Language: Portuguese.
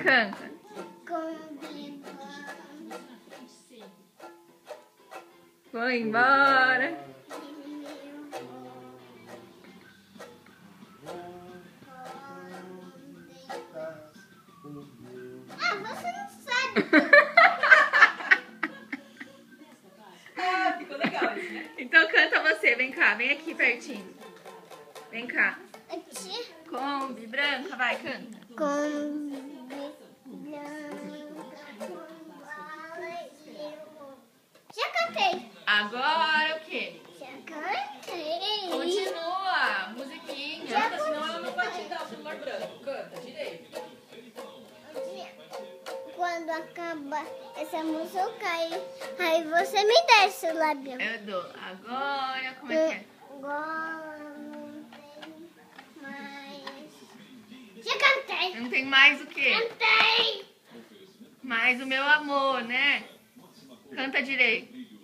canta. Vou embora. Ah, você não sabe. Ah, ficou legal isso, né? Então canta você, vem cá, vem aqui pertinho. Vem cá. Aqui. Kombi branca, vai, canta. Kombi branca, já cantei. Agora o quê? Já cantei. Continua, musiquinha. Canta, senão ela não vai te dar o celular branco. Canta, direito. Quando acabar essa música aí você me dá esse lábio. Eu dou. Agora, como é que é? Agora não tem mais. Já cantei. Não tem mais o quê? Cantei. Mais o meu amor, né? Canta direito.